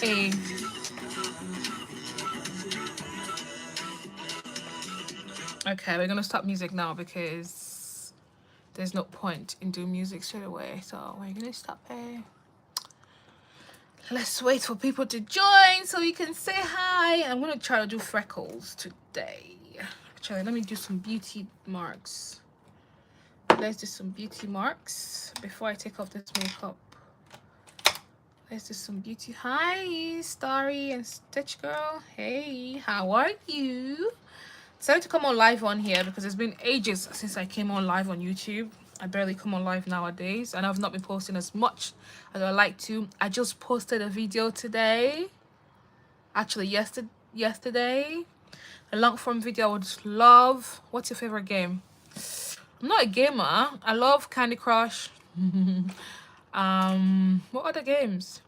Hey. Okay, we're gonna stop music now because there's no point in doing music straight away. So we're gonna stop here. Let's wait for people to join so we can say hi. I'm gonna try to do freckles today. Actually, let me do some beauty marks. Let's do some beauty marks before I take off this makeup. Let's do some beauty. Hi, Starry and Stitch Girl. Hey, how are you? Decided to come on live on here because it's been ages since I came on live on YouTube. I barely come on live nowadays, and I've not been posting as much as I like to. I just posted a video today, actually yesterday, a long form video I would love. What's your favorite game? I'm not a gamer. I love Candy Crush. What other games?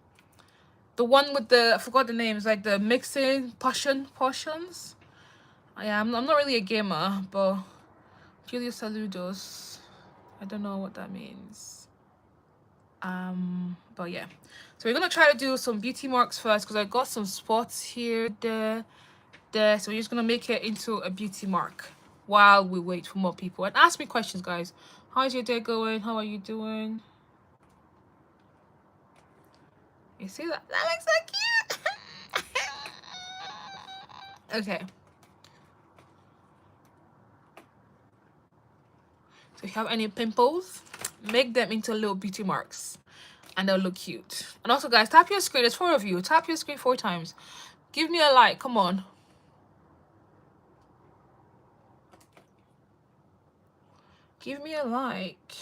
The one with the, I forgot the names, like the mixing potions. Yeah, I'm not really a gamer, but Julius Saludos, I don't know what that means. But yeah, so we're gonna try to do some beauty marks first because I got some spots here, there. So we're just gonna make it into a beauty mark while we wait for more people. And ask me questions, guys. How's your day going? How are you doing? You see that? That looks so cute. Okay. So if you have any pimples, make them into little beauty marks and they'll look cute. And also, guys, tap your screen. There's 4 of you. Tap your screen 4 times. Give me a like. Come on. Give me a like.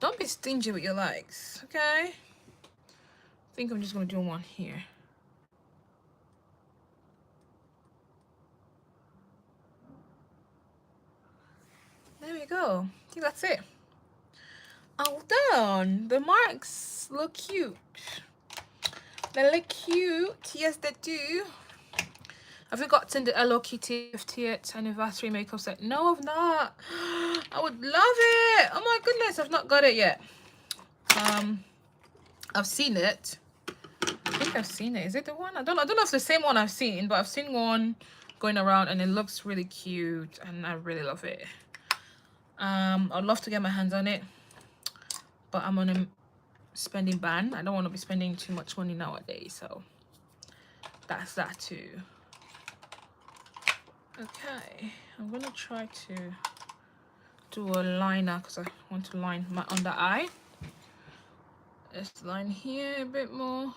Don't be stingy with your likes, okay? I think I'm just gonna do one here. There we go. I think that's it. All done. The marks look cute. They look cute. Yes, they do. Have you gotten the Hello Kitty 50th anniversary makeup set? No, I've not. I would love it. Oh my goodness, I've not got it yet. I've seen it. I think I've seen it. Is it the one? I don't know if it's the same one I've seen, but I've seen one going around and it looks really cute and I really love it. I'd love to get my hands on it, but I'm on a spending ban. I don't want to be spending too much money nowadays, so that's that too. Okay, I'm gonna try to do a liner because I want to line my under eye. Let's line here a bit more.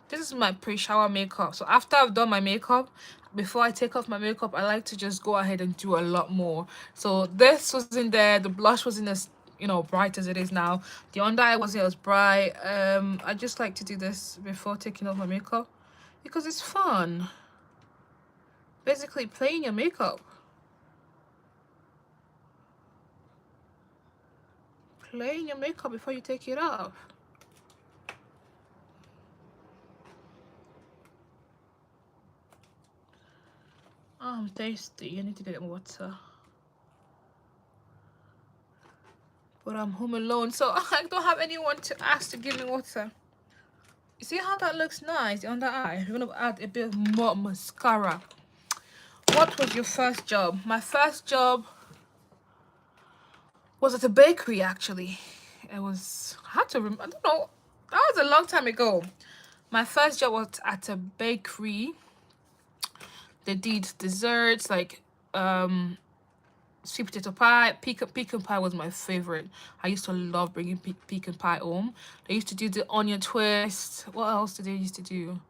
This is my pre-shower makeup. So after I've done my makeup, before I take off my makeup, I like to just go ahead and do a lot more. So this was in there. The blush wasn't as, you know, bright as it is now. The under eye wasn't as bright. I just like to do this before taking off my makeup because it's fun. Basically playing your makeup. Playing your makeup before you take it off. Oh, I'm thirsty. I need to get water. But I'm home alone, so I don't have anyone to ask to give me water. You see how that looks nice, the under eye? We're gonna add a bit more mascara. What was your first job? My first job was at a bakery, actually. I had to remember, I don't know, that was a long time ago. My first job was at a bakery. They did desserts like sweet potato pie. Pecan pie was my favorite. I used to love bringing pecan pie home. They used to do the onion twist. What else did they used to do?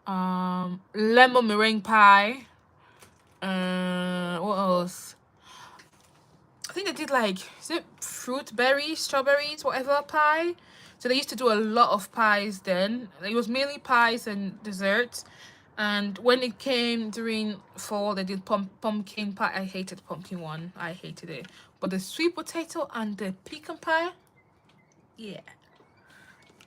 Lemon meringue pie. What else? I think they did like, is it fruit, berries, strawberries, whatever pie? So they used to do a lot of pies then. It was mainly pies and desserts. And when it came during fall, they did pumpkin pie. I hated the pumpkin one. I hated it. But the sweet potato and the pecan pie, yeah.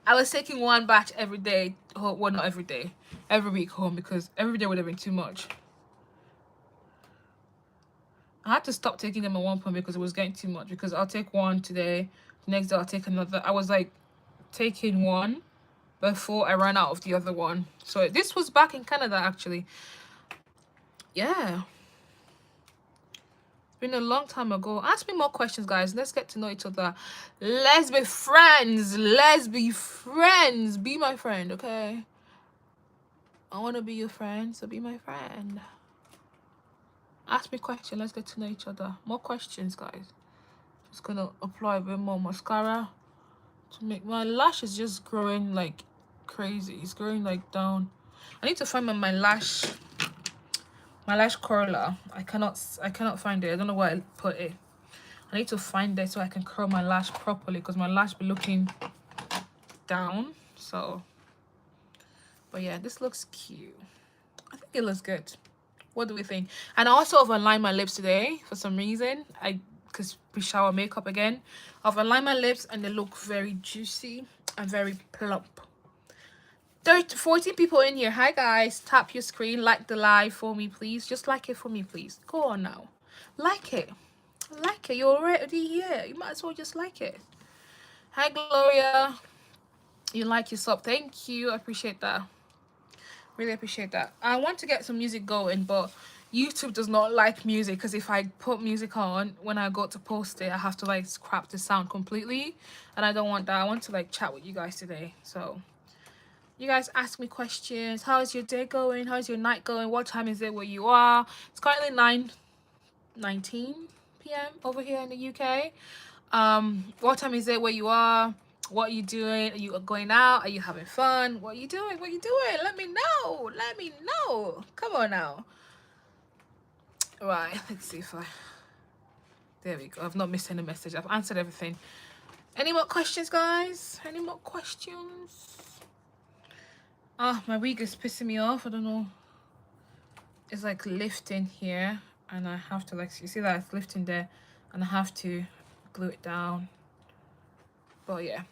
I was taking one batch every day. Well, not every day, every week home, because every day would have been too much. I had to stop taking them at one point because it was getting too much. Because I'll take one today, the next day I'll take another. I was like taking one before I ran out of the other one. So this was back in Canada, actually. Yeah. Been a long time ago. Ask me more questions, guys. Let's get to know each other. Let's be friends. Let's be friends. Be my friend, okay? I want to be your friend, so be my friend. Ask me questions. Let's get to know each other. More questions, guys. Just gonna apply a bit more mascara to make my lashes just growing like crazy. It's growing like down. I need to find my lash curler. I cannot find it. I don't know where I put it. I need to find it so I can curl my lash properly, because my lash be looking down. So, but yeah, this looks cute. I think it looks good. What do we think? And I also have aligned my lips today for some reason. Because we shower makeup again. I've aligned my lips and they look very juicy and very plump. 14 people in here. Hi guys, tap your screen, like the live for me please. Just like it for me please. Go on now, like it. You're already here, you might as well just like it. Hi Gloria, you like your sub. Thank you, I appreciate that. Really appreciate that. I want to get some music going, but YouTube does not like music, because if I put music on when I go to post it, I have to like scrap the sound completely, and I don't want that. I want to like chat with you guys today. So you guys ask me questions. How is your day going? How is your night going? What time is it where you are? It's currently 9:19 p.m. over here in the UK. What time is it where you are? What are you doing? Are you going out? Are you having fun? What are you doing? What are you doing? Let me know. Let me know. Come on now. Right, let's see if I... There we go. I've not missed any message. I've answered everything. Any more questions, guys? Any more questions? My wig is pissing me off. I don't know. It's like lifting here, and I have to, like, you see that it's lifting there, and I have to glue it down. But yeah.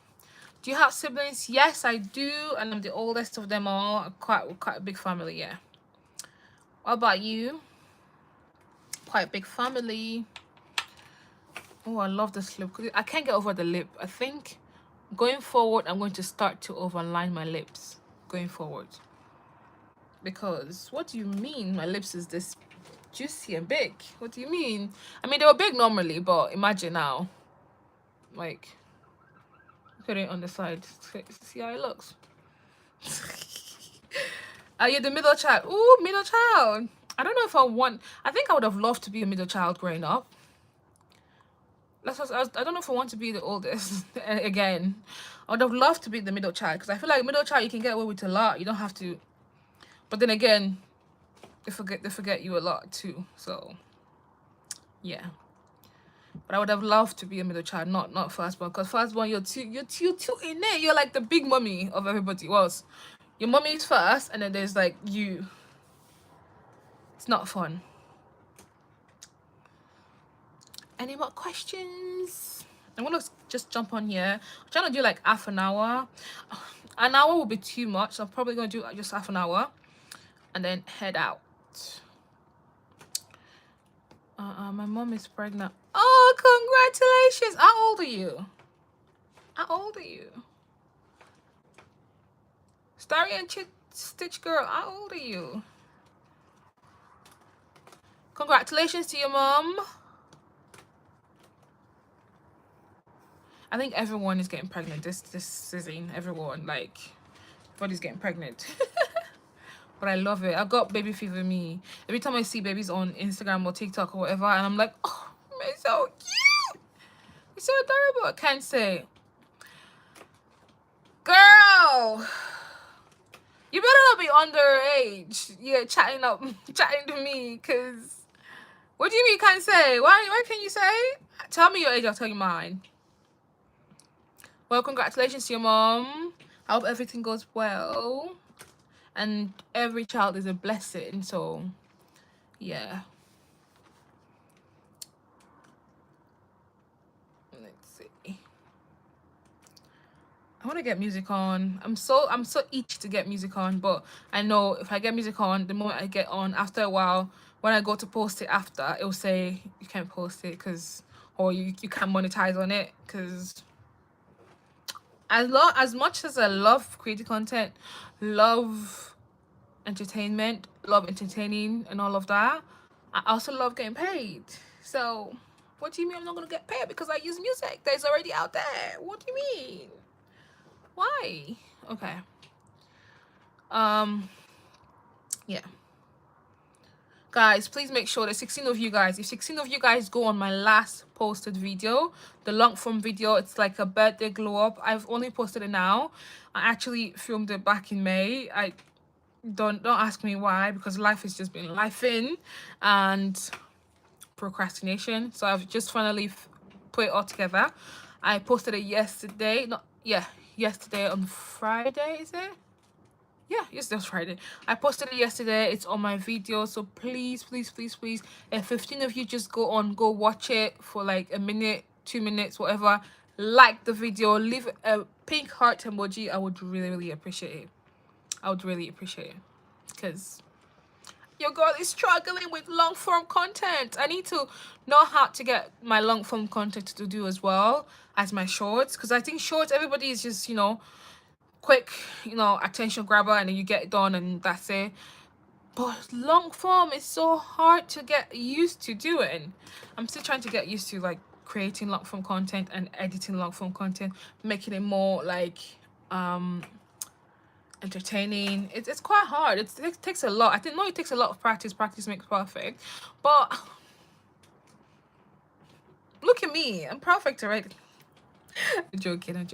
Do you have siblings? Yes, I do, and I'm the oldest of them all. Quite a big family, yeah. What about you? Quite a big family. Oh, I love this lip. I can't get over the lip. I think going forward, I'm going to start to overline my lips going forward. Because what do you mean my lips is this juicy and big? What do you mean? I mean, they were big normally, but imagine now. Like, look at it on the side. See how it looks? You're the middle child. Ooh, middle child. I don't know if I think I would have loved to be a middle child growing up. I don't know if I want to be the oldest again. I would have loved to be the middle child, because I feel like middle child, you can get away with a lot. You don't have to. But then again, they forget you a lot too. So yeah. But I would have loved to be a middle child, not firstborn, because firstborn, you're too in it. You're like the big mummy of everybody else. Your mummy is first, and then there's like you. It's not fun. Any more questions? I'm gonna just jump on here. I'm trying to do like half an hour. An hour will be too much, so I'm probably gonna do just half an hour and then head out. My mom is pregnant. Oh, congratulations! How old are you? How old are you? Starry and Stitch girl, how old are you? Congratulations to your mom. I think everyone is getting pregnant this season. Everyone, like, everybody's getting pregnant. But I love it. I got baby fever me. Every time I see babies on Instagram or TikTok or whatever, and I'm like, oh, it's so cute. It's so adorable. I can't say. Girl, you better not be underage. Yeah, chatting to me, because what do you mean you can't say? Why can't you say? Tell me your age, I'll tell you mine. Well, congratulations to your mom. I hope everything goes well. And every child is a blessing, so yeah. Let's see. I want to get music on. I'm so itchy to get music on, but I know if I get music on, the moment I get on, after a while, when I go to post it after, it will say you can't post it because, or you can't monetize on it because as much as I love creating content, love entertainment, love entertaining and all of that, I also love getting paid. So what do you mean I'm not gonna get paid because I use music that is already out there? What do you mean? Why? Okay. Yeah. Guys, please make sure that 16 of you guys, if 16 of you guys go on my last posted video, the long form video, it's like a birthday glow up. I've only posted it now. I actually filmed it back in May. I don't ask me why, because life has just been lifing and procrastination. So I've just finally put it all together. I posted it yesterday. Yesterday on Friday, is it? Yeah, yes, that's Friday. I posted it yesterday. It's on my video, so please, please, please, please, if 15 of you just go watch it for like a minute, 2 minutes, whatever. Like the video, leave a pink heart emoji. I would really, really appreciate it. I would really appreciate it, because your girl is struggling with long form content. I need to know how to get my long form content to do as well as my shorts, because I think shorts, everybody is just, you know, quick, you know, attention grabber, and then you get it done and that's it. But long form is so hard to get used to doing. I'm still trying to get used to like creating long form content and editing long form content, making it more like entertaining. It's quite hard. It takes a lot. I think it takes a lot of practice. Practice makes perfect. But look at me, I'm perfect already. I'm joking.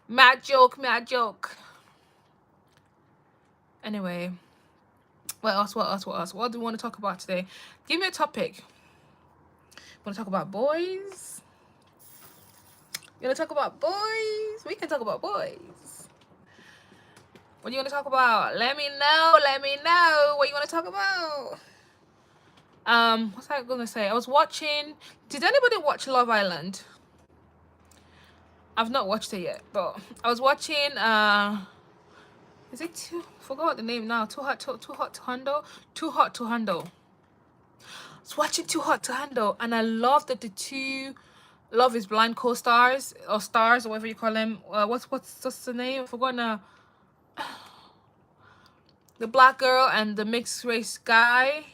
Mad joke. Anyway, what else? What do we want to talk about today? Give me a topic. Want to talk about boys? You want to talk about boys? We can talk about boys. What do you want to talk about? Let me know what you want to talk about. What's I gonna say? I was watching. Did anybody watch Love Island? I've not watched it yet, but I was watching. Is it forgot the name now? Too hot to handle. Too hot to handle. I was watching Too Hot to Handle, and I loved that the two Love is Blind co-stars or stars or whatever you call them. What's the name? I forgot now. The black girl and the mixed race guy.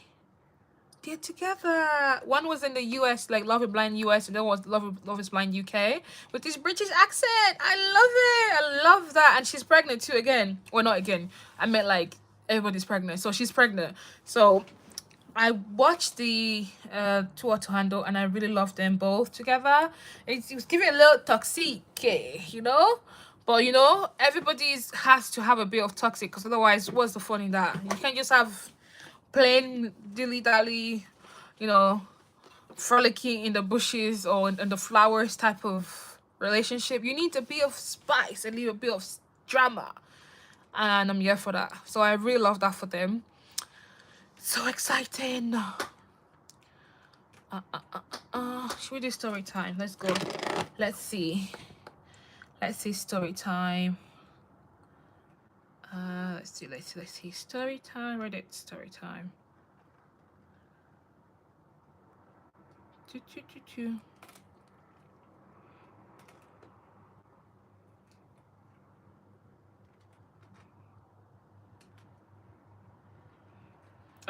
They're together. One was in the US, like Love is Blind US, and then was Love is Blind UK with this British accent. I love it. I love that. And she's pregnant too again. Well, not again. I meant like everybody's pregnant. So she's pregnant. So I watched the Too Hot to Handle, and I really loved them both together. It was giving a little toxic, you know? But, you know, everybody's has to have a bit of toxic, because otherwise, what's the fun in that? You can't just have plain dilly-dally, you know, frolicking in the bushes or in the flowers type of relationship. You need a bit of spice and a bit of drama. And I'm here for that. So I really love that for them. So exciting. Should we do story time? Let's go. Let's see story time. Let's see story time. Reddit story time.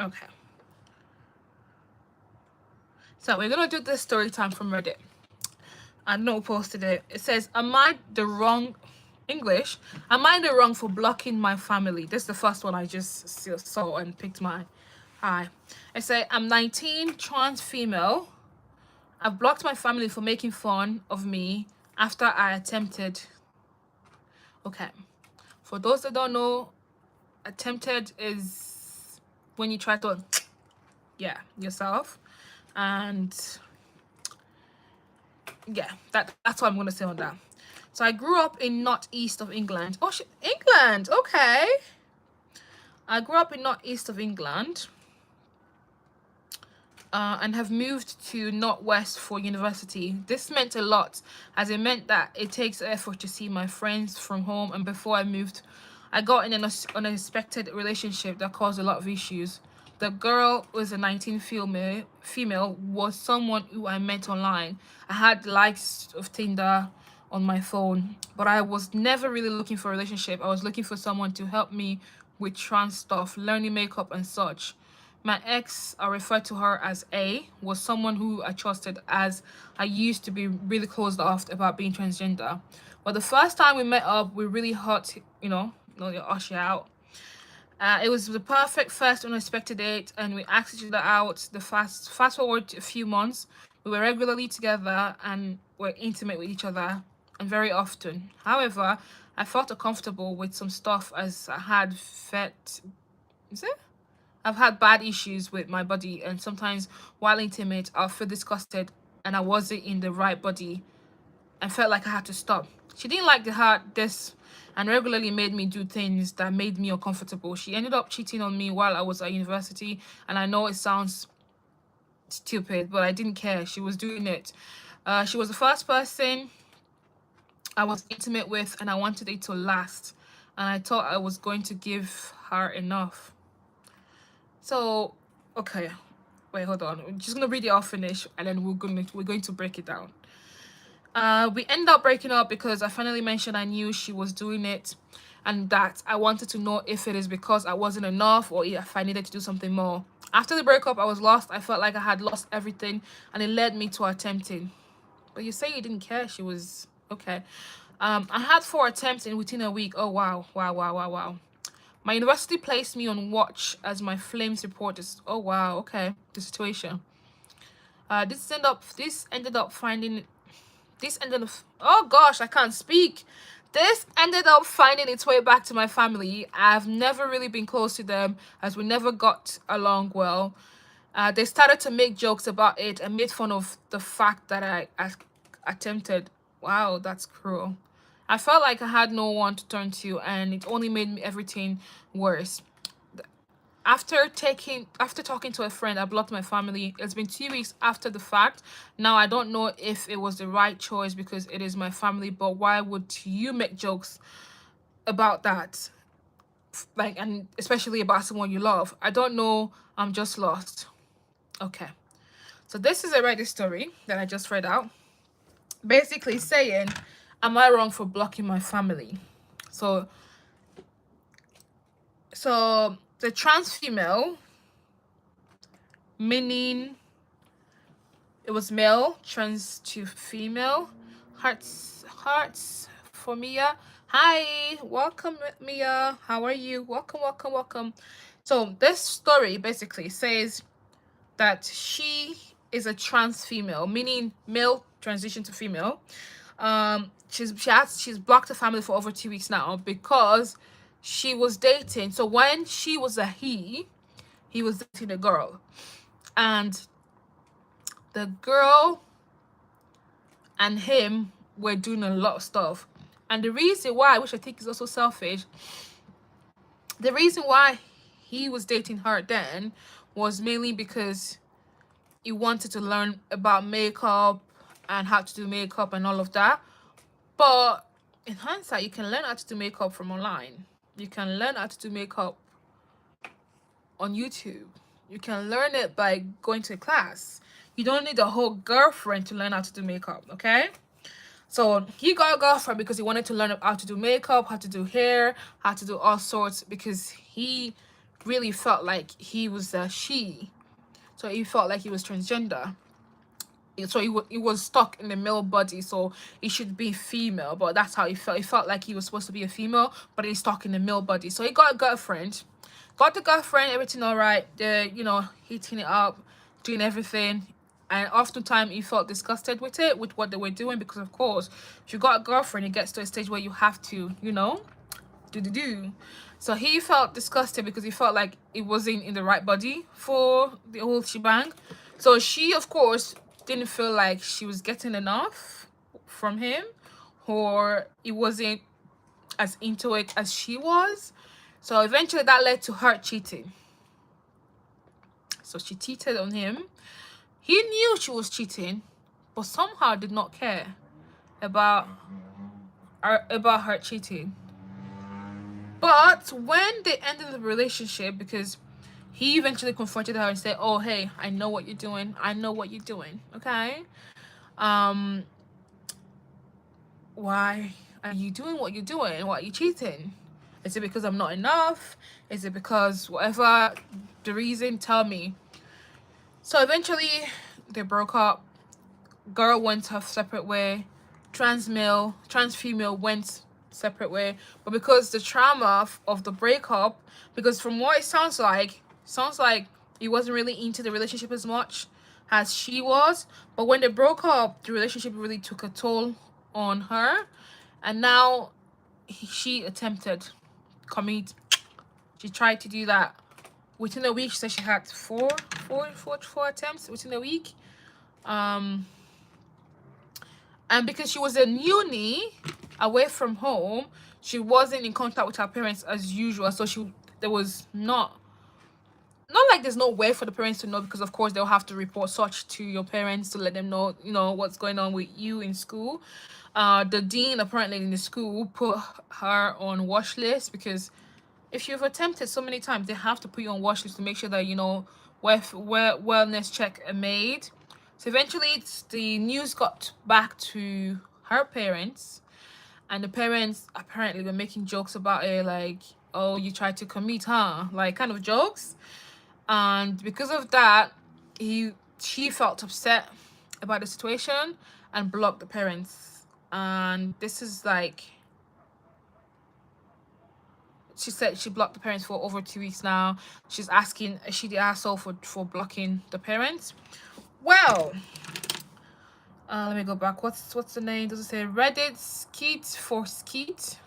Okay. So we're gonna do this story time from Reddit. I know who posted it. It says, Am I the wrong for blocking my family? This is the first one I just saw and picked my eye. I say, I'm 19, trans female. I've blocked my family for making fun of me after I attempted. Okay. For those that don't know, attempted is when you try to, yourself. And yeah, that's what I'm gonna say on that. So I grew up in northeast of England. Oh shit, England, okay. I grew up in northeast of England. and have moved to Northwest for university. This meant a lot, as it meant that it takes effort to see my friends from home. And before I moved, I got in an unexpected relationship that caused a lot of issues. The girl was a 19 female was someone who I met online. I had likes of Tinder on my phone, but I was never really looking for a relationship. I was looking for someone to help me with trans stuff, learning makeup and such. My ex, I refer to her as A, was someone who I trusted, as I used to be really closed off about being transgender. But the first time we met up, we really hot, ush you out. It was the perfect first unexpected date, and we asked each other out. The fast forward to a few months, we were regularly together and were intimate with each other, and very often. However, I felt uncomfortable with some stuff as I had felt. Is it? I've had bad issues with my body, and sometimes while intimate, I'll feel disgusted and I wasn't in the right body and felt like I had to stop. She didn't like this and regularly made me do things that made me uncomfortable. She ended up cheating on me while I was at university, and I know it sounds stupid, but I didn't care. She was doing it. She was the first person I was intimate with, and I wanted it to last. And I thought I was going to give her enough. So, okay, wait, hold on. I'm just gonna read it all finish, and then we're going to break it down. We ended up breaking up because I finally mentioned I knew she was doing it, and that I wanted to know if it is because I wasn't enough or if I needed to do something more. After the breakup, I was lost. I felt like I had lost everything, and it led me to attempting. But you say you didn't care. She was okay. I had 4 attempts within a week. Oh wow, wow, wow, wow, wow. My university placed me on watch as my flames reporters. Oh wow, okay. The situation. This ended up finding oh gosh, I can't speak. This ended up finding its way back to my family. I've never really been close to them, as we never got along well. They started to make jokes about it and made fun of the fact that I attempted. Wow, that's cruel. I felt like I had no one to turn to, and it only made everything worse. After talking to a friend, I blocked my family. It's been 2 weeks after the fact. Now I don't know if it was the right choice because it is my family, but why would you make jokes about that? Like, and especially about someone you love. I don't know. I'm just lost. Okay. So this is a Reddit story that I just read out. Basically saying, am I wrong for blocking my family? So the trans female, meaning it was male, trans to female. Hearts for Mia. Hi, welcome Mia. How are you? Welcome, welcome, welcome. So this story basically says that she is a trans female, meaning male transition to female. She's blocked her family for over 2 weeks now because she was dating. So when she was a he was dating a girl, and the girl and him were doing a lot of stuff. And the reason why, which I think is also selfish, the reason why he was dating her then was mainly because he wanted to learn about makeup and how to do makeup and all of that. But in hindsight, you can learn how to do makeup from online. You can learn how to do makeup on YouTube. You can learn it by going to a class. You don't need a whole girlfriend to learn how to do makeup, okay? So he got a girlfriend because he wanted to learn how to do makeup, how to do hair, how to do all sorts, because he really felt like he was a she. So he felt like he was transgender. So he was stuck in the male body, so he should be female, but that's how he felt. He felt like he was supposed to be a female, but he's stuck in the male body. So he got a girlfriend. Got the girlfriend, everything all right. They're, heating it up, doing everything. And oftentimes he felt disgusted with it, with what they were doing, because of course, if you got a girlfriend, it gets to a stage where you have to, do. So he felt disgusted because he felt like it wasn't in the right body for the whole shebang. So she, of course, didn't feel like she was getting enough from him, or he wasn't as into it as she was. So eventually that led to her cheating. So she cheated on him. He knew she was cheating, but somehow did not care about her cheating. But when they ended the relationship, because he eventually confronted her and said, "Oh, hey, I know what you're doing. I know what you're doing. Okay, um, why are you doing what you're doing? Why are you cheating? Is it because I'm not enough? Is it because whatever the reason? Tell me." So eventually, they broke up. Girl went her separate way. Trans female went separate way. But because the trauma of the breakup, because from what it sounds like he wasn't really into the relationship as much as she was. But when they broke up, the relationship really took a toll on her, and now she attempted commit. She tried to do that within a week. She said she had four attempts within a week. And because she was in uni, away from home, she wasn't in contact with her parents as usual. So there was not like there's no way for the parents to know, because of course they'll have to report such to your parents to let them know, what's going on with you in school. The dean apparently in the school put her on watch list, because if you've attempted so many times, they have to put you on watch list to make sure that wellness check are made. So eventually the news got back to her parents, and the parents apparently were making jokes about it, like, "Oh, you tried to commit, huh?" Like, kind of jokes. And because of that, she felt upset about the situation and blocked the parents. And this is like, she said she blocked the parents for over 2 weeks now. She's asking, is she the asshole for blocking the parents? Well, let me go back. What's the name? Does it say Reddit Skeet for Skeet?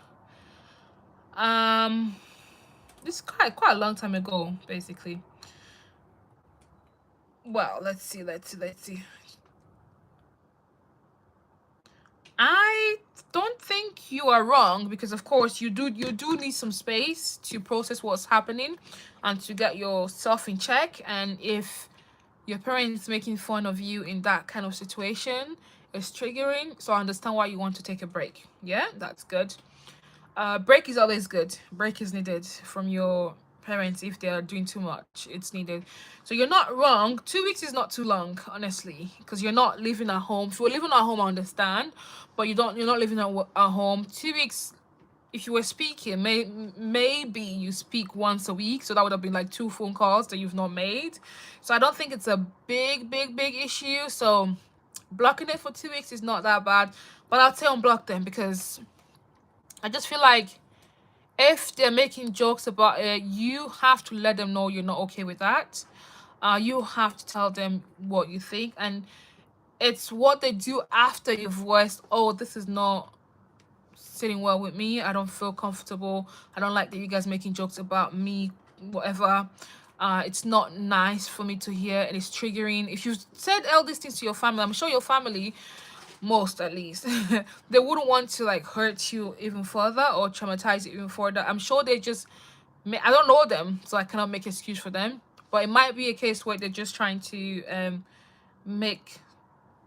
This is quite a long time ago, basically. Well, let's see. I don't think you are wrong, because of course you do need some space to process what's happening and to get yourself in check. And if your parents making fun of you in that kind of situation is triggering, so I understand why you want to take a break. Yeah, that's good. Break is always good. Break is needed from your parents. If they are doing too much, it's needed. So you're not wrong. 2 weeks is not too long, honestly, because you're not living at home. If you're living at home, I understand, but you're not living at home. 2 weeks, if you were speaking, maybe you speak once a week, so that would have been like 2 phone calls that you've not made. So I don't think it's a big issue. So blocking it for 2 weeks is not that bad, but I'll say unblock them, because I just feel like if they're making jokes about it, you have to let them know you're not okay with that. You have to tell them what you think, and it's what they do after you've voiced, "Oh, this is not sitting well with me. I don't feel comfortable. I don't like that you guys making jokes about me, whatever. It's not nice for me to hear, and it's triggering." If you said all these things to your family, I'm sure your family, most at least, they wouldn't want to like hurt you even further or traumatize you even further. I'm sure they just I don't know them, so I cannot make excuse for them, but it might be a case where they're just trying to make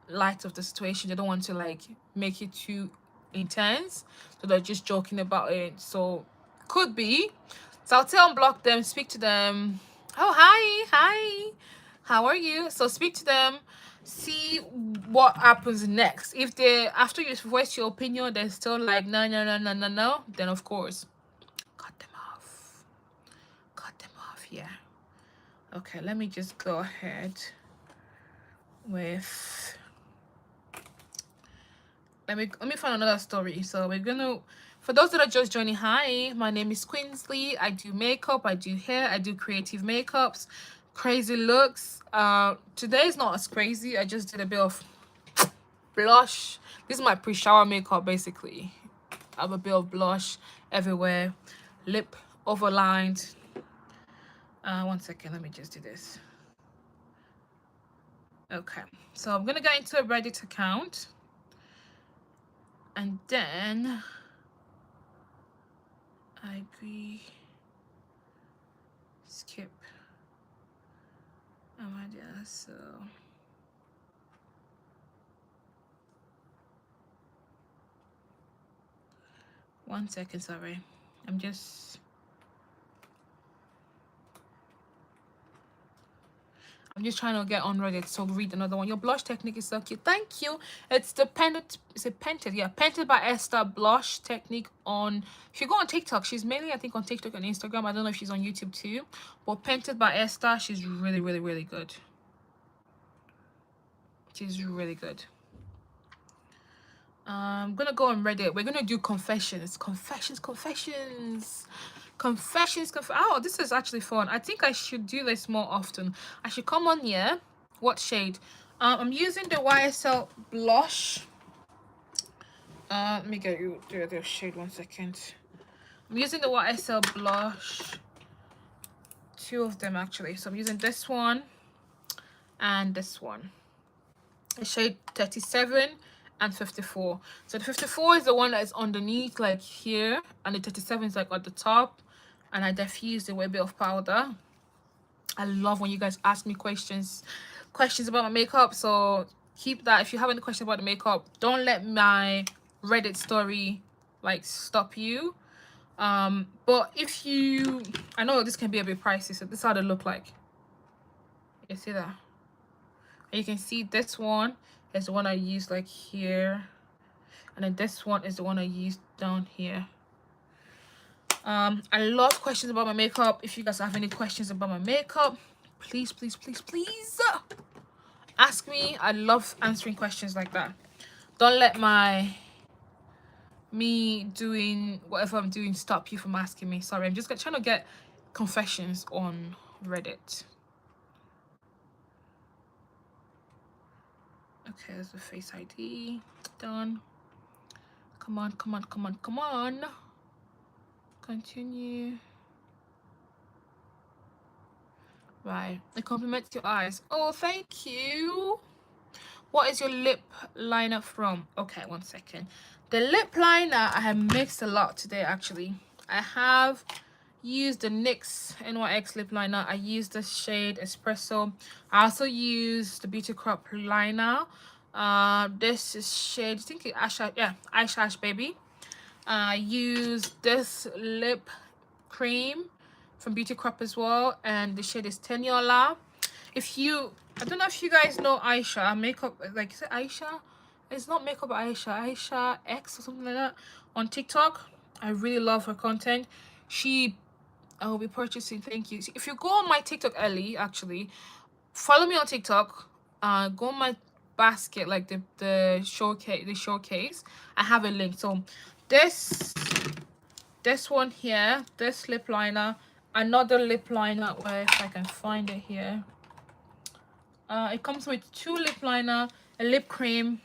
light of the situation. They don't want to like make it too intense, so they're just joking about it. So could be. So I'll tell unblock them, speak to them. "Oh, hi, how are you?" So speak to them, see what happens next. If they, after you voice your opinion, they're still like, "No, no, no, no, no, no," then of course cut them off. Yeah. Okay, let me just go ahead with, let me find another story. So we're gonna, for those that are just joining, hi, my name is Quinsley. I do makeup, I do hair, I do creative makeups, crazy looks. Today is not as crazy. I just did a bit of blush. This is my pre-shower makeup, basically. I have a bit of blush everywhere, lip overlined. One second, let me just do this. Okay, so I'm gonna go into a Reddit account, and then I agree, skip. Oh my dear, so one second, sorry. I'm just trying to get on Reddit, so read another one. Your blush technique is so cute. Thank you. It's the Painted, is it Painted? Yeah, Painted by Esther blush technique on, if you go on TikTok, she's mainly, I think, on TikTok and Instagram. I don't know if she's on YouTube too. But Painted by Esther, she's really, really, really good. She's really good. I'm gonna go on Reddit. We're gonna do confessions. Oh, this is actually fun. I think I should do this more often. I should come on here. What shade? I'm using the YSL blush. Let me get you the shade 1 second. I'm using the YSL blush. Two of them actually. So I'm using this one and this one. The shade 37 and 54. So the 54 is the one that is underneath, like here, and the 37 is like at the top. And I diffused it with a bit of powder. I love when you guys ask me questions about my makeup, so keep that. If you have any questions about the makeup, don't let my Reddit story like stop you. But if you, I know this can be a bit pricey, so this is how they look like. You see that? And you can see this one is the one I used like here, and then this one is the one I used down here. I love questions about my makeup. If you guys have any questions about my makeup, please ask me. I love answering questions like that. Don't let me doing whatever I'm doing stop you from asking me. Sorry, I'm just trying to get confessions on Reddit. Okay, there's the Face ID. Done. Come on. Continue. Right. It complements your eyes. Oh, thank you. What is your lip liner from? Okay, 1 second. The lip liner, I have mixed a lot today, actually. I have used the NYX NYX lip liner. I used the shade Espresso. I also used the Beauty Crop liner. This is shade, I think it's Ice Ash Baby. I used this lip cream from Beauty Crop as well, and the shade is Teniola. If you, I don't know if you guys know Aisha makeup, like, is it Aisha? It's not makeup Aisha X or something like that on TikTok. I really love her content. I will be purchasing, thank you. If you go on my TikTok, Ellie, actually follow me on TikTok, go on my basket, like the showcase, I have a link. So this one here, this lip liner, another lip liner, where if I can find it here, it comes with 2 lip liner, a lip cream.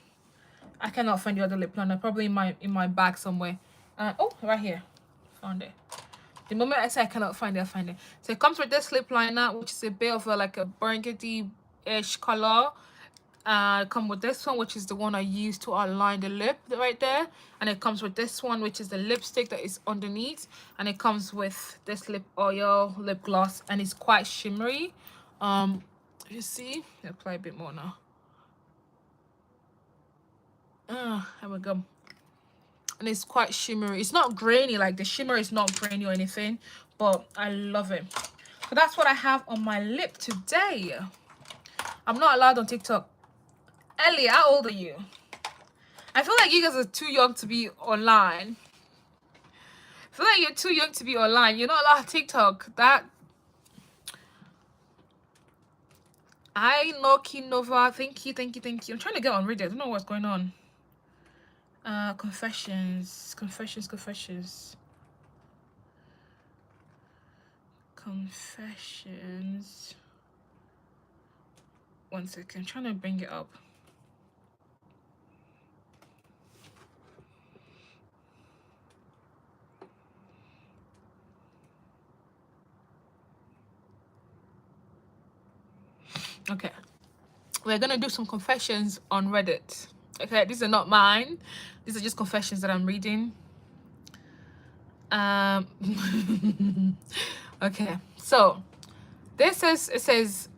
I cannot find the other lip liner, probably in my bag somewhere. Oh, right here, found it. The moment I say I cannot find it, I find it. So it comes with this lip liner, which is a bit of like a burgundy-ish color. Come with this one, which is the one I used to align the lip right there, and it comes with this one, which is the lipstick that is underneath, and it comes with this lip oil, lip gloss, and it's quite shimmery. You see, I'll apply a bit more now. Here we go. And it's quite shimmery. It's not grainy, like the shimmer is not grainy or anything, but I love it. So that's what I have on my lip today. I'm not allowed on TikTok. Ellie, how old are you? I feel like you guys are too young to be online. I feel like you're too young to be online. You're not allowed on TikTok. That I Noki Nova. Thank you. I'm trying to get on Reddit. I don't know what's going on. Confessions. 1 second. I'm trying to bring it up. Okay, we're gonna do some confessions on Reddit. Okay, these are not mine. These are just confessions that I'm reading. Okay, so it says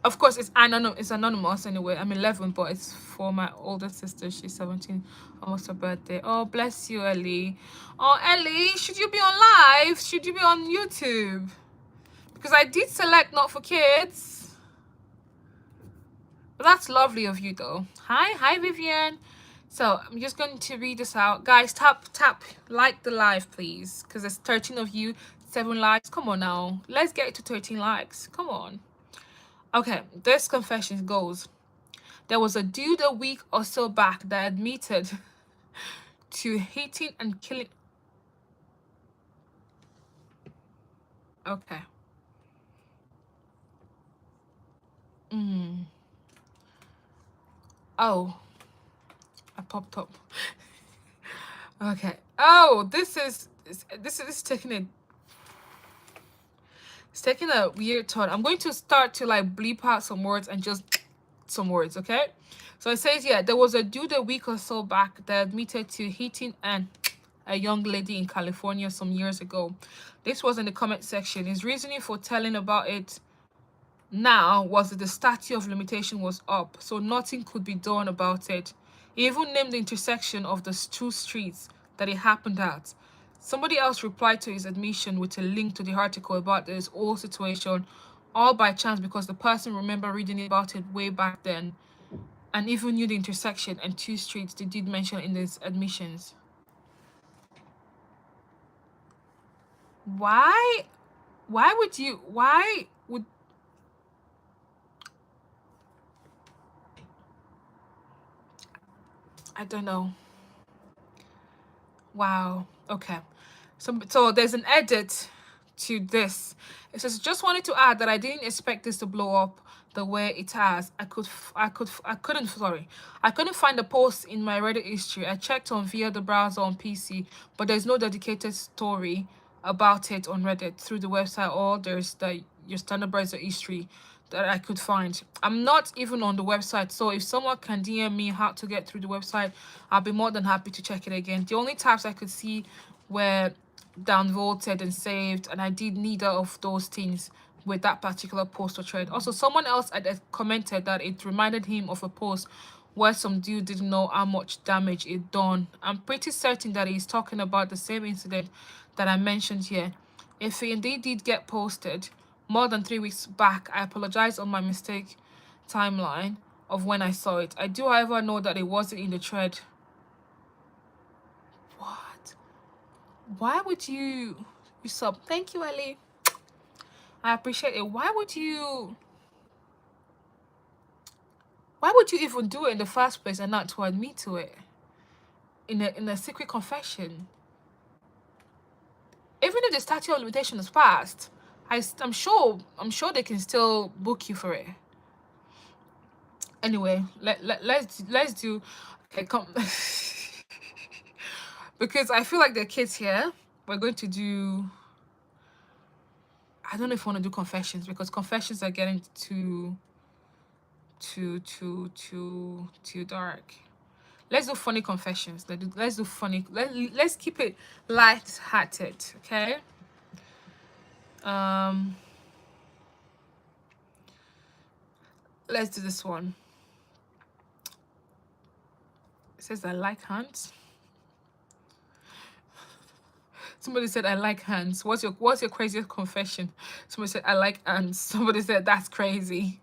Of course, it's anonymous. It's anonymous anyway. I'm 11, but it's for my older sister. She's 17, almost her birthday. Oh, bless you, Ellie. Oh, Ellie, should you be on live? Should you be on YouTube? Because I did select not for kids. But that's lovely of you, though. Hi, Vivian. So I'm just going to read this out, guys. Tap, like the live, please, because there's 13 of you, 7 likes. Come on now, let's get it to 13 likes. Come on. Okay, this confession goes. There was a dude a week or so back that admitted to hitting and killing. Okay. Oh, I popped up. Okay. Oh, this is taking a it's taking a weird turn. I'm going to start to like bleep out some words and just some words, okay? So it says, yeah, there was a dude a week or so back that admitted to hitting a young lady in California some years ago. This was in the comment section. His reasoning for telling about it now was that the statute of limitation was up, so nothing could be done about it. He even named the intersection of the two streets that it happened at. Somebody else replied to his admission with a link to the article about this whole situation, all by chance because the person remembered reading about it way back then and even knew the intersection and two streets they did mention in his admissions. Why would I don't know. Wow. Okay. So there's an edit to this. It says, just wanted to add that I didn't expect this to blow up the way it has. I couldn't find the post in my Reddit history. I checked on via the browser on PC, but there's no dedicated story about it on Reddit through the website, or there's your standard browser history that I could find. I'm not even on the website, so if someone can DM me how to get through the website, I'll be more than happy to check it again. The only tabs I could see were downvoted and saved, and I did neither of those things with that particular post or thread. Also, someone else had commented that it reminded him of a post where some dude didn't know how much damage it done. I'm pretty certain that he's talking about the same incident that I mentioned here. If it indeed did get posted more than 3 weeks back, I apologize on my mistake timeline of when I saw it. I do, however, know that it wasn't in the thread. What? Why would you sub? Thank you, Ellie. I appreciate it. Why would you even do it in the first place and not to admit to it in a secret confession? Even if the statute of limitation is passed, I'm sure they can still book you for it. Anyway, let's do. Okay, come. Because I feel like there are kids here. We're going to do. I don't know if I want to do confessions, because confessions are getting too dark. Let's do funny confessions. Let's do funny. Let's keep it light-hearted, okay? Let's do this one. It says I like hands. Somebody said I like hands. What's your craziest confession? Somebody said I like hands. Somebody said that's crazy.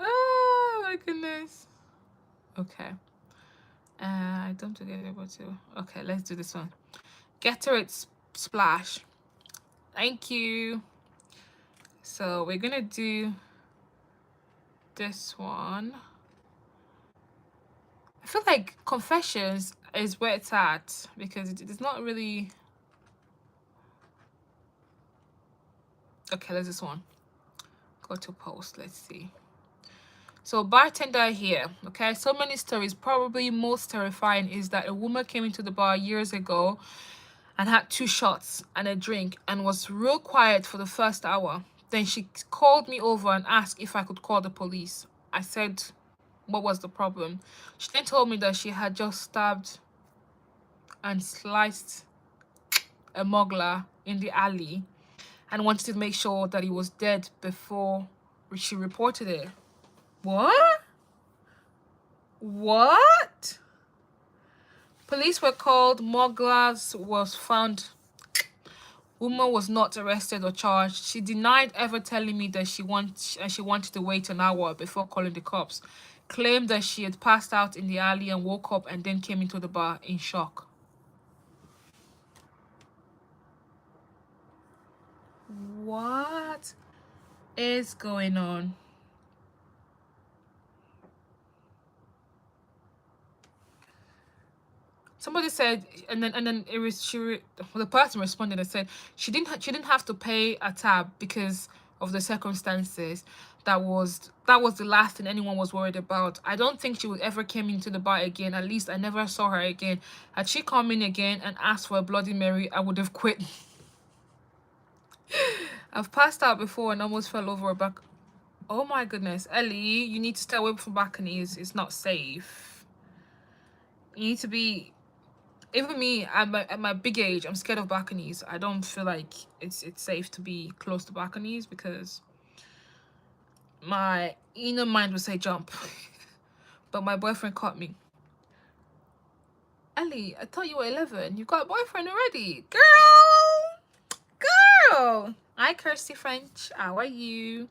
Oh my goodness. Okay. I don't get able to. Okay, let's do this one. Gatorade splash. Thank you. So we're gonna do this one. I feel like confessions is where it's at, because it's not really. Okay, there's this one. Go to post. Let's see. So bartender here. Okay, so many stories. Probably most terrifying is that a woman came into the bar years ago and had 2 shots and a drink and was real quiet for the first hour. Then she called me over and asked if I could call the police. I said, what was the problem? She then told me that she had just stabbed and sliced a smuggler in the alley and wanted to make sure that he was dead before she reported it. What? What? Police were called. More glass was found. Woman was not arrested or charged. She denied ever telling me that she wanted to wait an hour before calling the cops. Claimed that she had passed out in the alley and woke up and then came into the bar in shock. What is going on? Somebody said, and then it was the person responded and said she didn't have to pay a tab because of the circumstances. That was the last thing anyone was worried about. I don't think she would ever came into the bar again. At least I never saw her again. Had she come in again and asked for a Bloody Mary, I would have quit. I've passed out before and almost fell over a back. Oh my goodness, Ellie, you need to stay away from balconies. It's not safe. You need to be. Even me, at my big age, I'm scared of balconies. I don't feel like it's safe to be close to balconies because my inner mind would say jump. But my boyfriend caught me. Ellie, I thought you were 11. You got a boyfriend already. Girl. Hi, Kirsty French. How are you?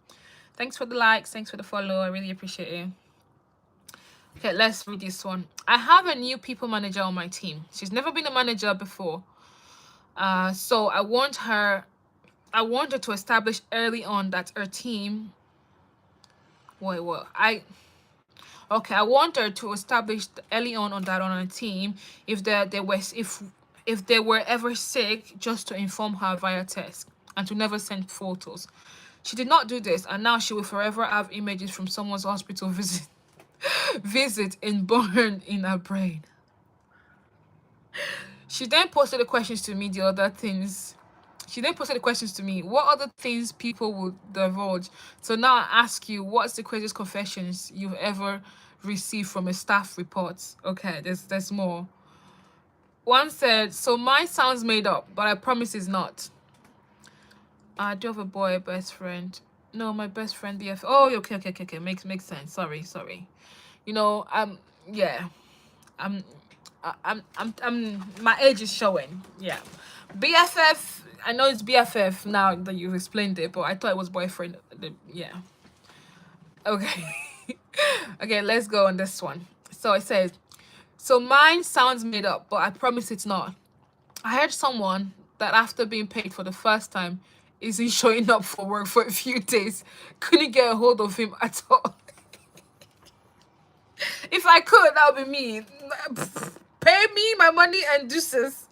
Thanks for the likes. Thanks for the follow. I really appreciate it. Okay, let's read this one. I have a new people manager on my team. She's never been a manager before. So I want her to establish early on that her team. I want her to establish early on that on her team if they were ever sick, just to inform her via text and to never send photos. She did not do this, and now she will forever have images from someone's hospital visit burned in her brain. She then posted the questions to me, what other things people would divulge. So now I ask you, what's the craziest confessions you've ever received from a staff report? Okay, there's more. One said, so mine sounds made up, but I promise it's not. I do have a boy, a best friend. No, my best friend, BF. Oh, okay. Makes sense. Sorry. You know, yeah. I'm my age is showing. Yeah. BFF, I know it's BFF now that you've explained it, but I thought it was boyfriend. Yeah. Okay. Okay, let's go on this one. So it says, so mine sounds made up, but I promise it's not. I heard someone that after being paid for the first time isn't showing up for work for a few days. Couldn't get a hold of him at all. If I could, that would be me. Pay me my money and deuces.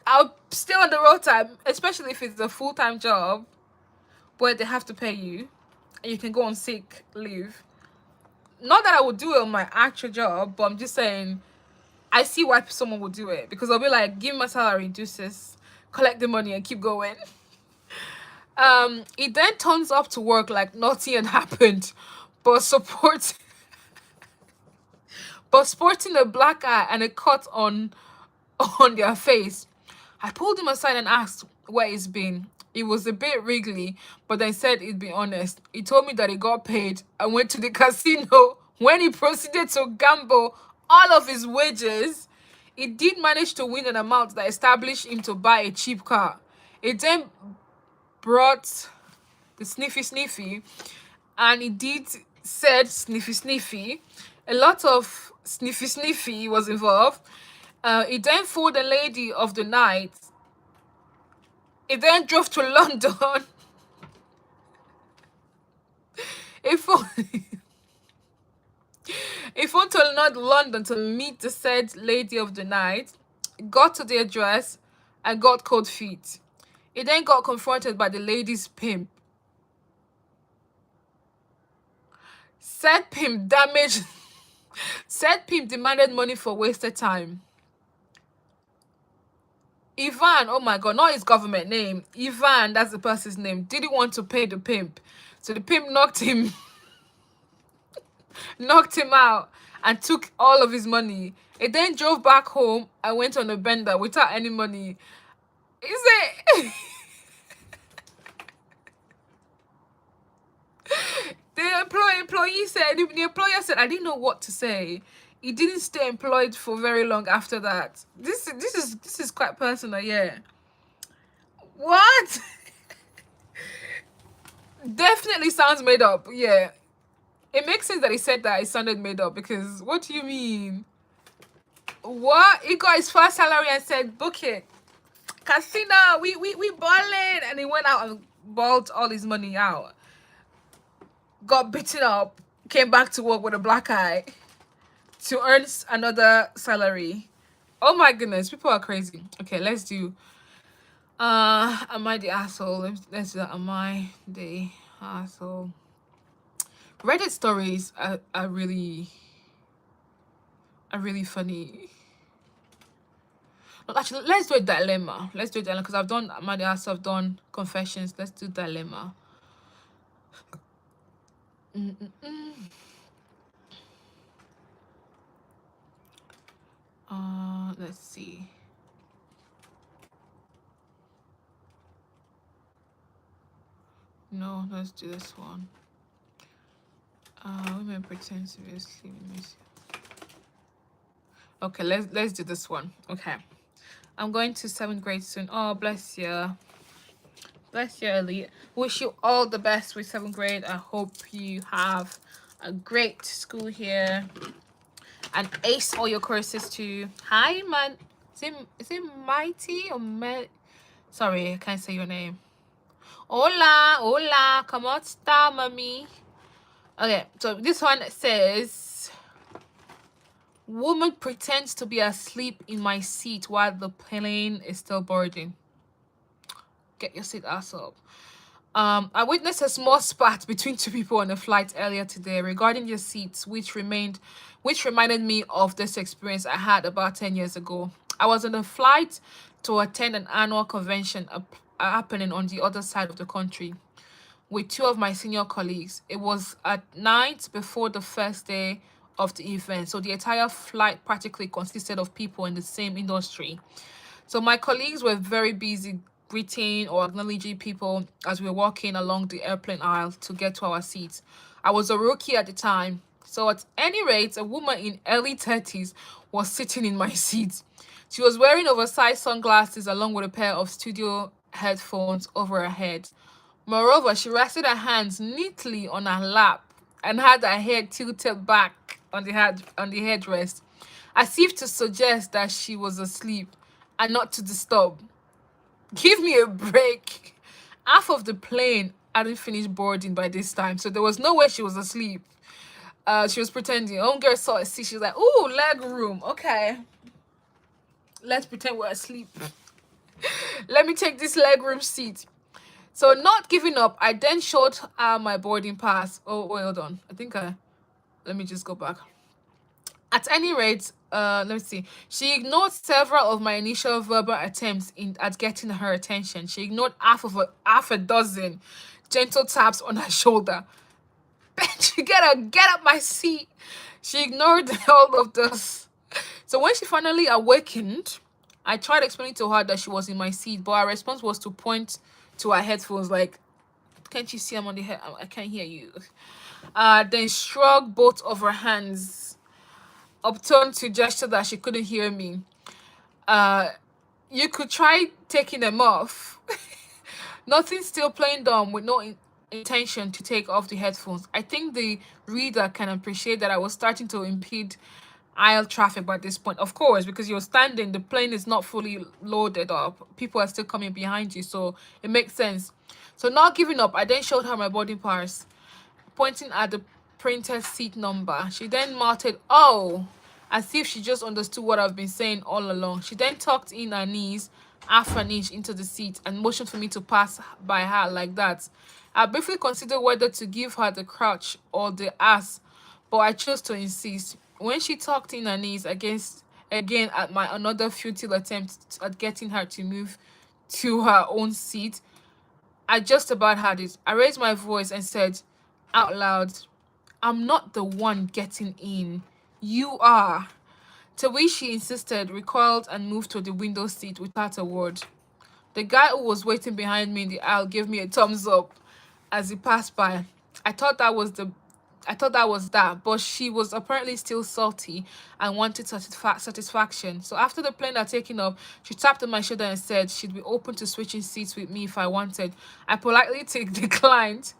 I'll stay on the road time, especially if it's a full-time job where they have to pay you and you can go on sick leave. Not that I would do it on my actual job, but I'm just saying I see why someone would do it, because I'll be like, give me my salary, deuces, collect the money and keep going. It then turns up to work like nothing had happened, but sporting a black eye and a cut on their face. I pulled him aside and asked where he's been. It was a bit wriggly, but I said he'd be honest. He told me that he got paid and went to the casino. When he proceeded to gamble all of his wages, he did manage to win an amount that established him to buy a cheap car. It then brought the sniffy, and he did said sniffy. A lot of sniffy was involved. He then fooled the lady of the night. He then drove to London. He phoned to London to meet the said lady of the night, got to the address, and got cold feet. He then got confronted by the lady's pimp. Said pimp demanded money for wasted time. Ivan, oh my god, not his government name. Ivan, that's the person's name, didn't want to pay the pimp. So the pimp knocked him out and took all of his money. He then drove back home and went on a bender without any money. Is it? employee said, the employer said, I didn't know what to say. He didn't stay employed for very long after that. This is quite personal, yeah. What? Definitely sounds made up, yeah. It makes sense that he said that it sounded made up, because what do you mean? What? He got his first salary and said, book it. Casino, we balling, and he went out and balled all his money out. Got beaten up, came back to work with a black eye to earn another salary. Oh my goodness, people are crazy. Okay, let's do am I the asshole? Let's do that. Am I the asshole? Reddit stories are really funny. No, actually, let's do a dilemma. Let's do a dilemma, because I've done am I the asshole, I've done confessions. Let's do dilemma. Let's see. No, let's do this one. Women pretend to be asleep. Okay, let's do this one. Okay, I'm going to 7th grade soon. Oh, bless you. Bless you, Elite. Wish you all the best with 7th grade. I hope you have a great school here and ace all your courses too. Hi, man. Is it Mighty or Sorry, I can't say your name. Hola, hola. ¿Cómo está, mami? Okay, so this one says, woman pretends to be asleep in my seat while the plane is still boarding. Get your seat ass up. I witnessed a small spat between two people on a flight earlier today regarding their seats, which reminded me of this experience I had about 10 years ago. I was on a flight to attend an annual convention happening on the other side of the country with two of my senior colleagues. It was at night before the first day of the event, so the entire flight practically consisted of people in the same industry. So my colleagues were very busy greeting or acknowledging people as we were walking along the airplane aisle to get to our seats. I was a rookie at the time, so at any rate, a woman in early 30s was sitting in my seat. She was wearing oversized sunglasses along with a pair of studio headphones over her head. Moreover, she rested her hands neatly on her lap and had her head tilted back on the headrest, as if to suggest that she was asleep and not to disturb. Give me a break. Half of the plane hadn't finished boarding by this time, so there was no way she was asleep. She was pretending. Homegirl saw a seat. She was like, "Ooh, leg room. Okay, let's pretend we're asleep. Let me take this leg room seat." So, not giving up, I then showed her my boarding pass. Oh, wait, hold on. Let me just go back. At any rate, let me see. She ignored several of my initial verbal attempts at getting her attention. She ignored half a dozen gentle taps on her shoulder. Bitch, get up my seat. She ignored all of this. So when she finally awakened, I tried explaining to her that she was in my seat, but her response was to point to her headphones like, "Can't you see I'm on the head? I can't hear you." Then shrugged both of her hands upturned to gesture that she couldn't hear me. You could try taking them off. Nothing, still playing dumb with no intention to take off the headphones. I think the reader can appreciate that I was starting to impede aisle traffic by this point. Of course, because you're standing, the plane is not fully loaded up. People are still coming behind you, so it makes sense. So not giving up, I then showed her my boarding pass, pointing at the printed seat number. She then muttered, "Oh," as if she just understood what I've been saying all along. She then tucked in her knees half an inch into the seat and motioned for me to pass by her like that. I briefly considered whether to give her the crouch or the ass, but I chose to insist. When she tucked in her knees again at my another futile attempt at getting her to move to her own seat, I just about had it. I raised my voice and said out loud, "I'm not the one getting in. You are." To which she insisted, recoiled, and moved to the window seat without a word. The guy who was waiting behind me in the aisle gave me a thumbs up as he passed by. I thought that was that, but she was apparently still salty and wanted satisfaction. So after the plane had taken off, she tapped on my shoulder and said she'd be open to switching seats with me if I wanted. I politely declined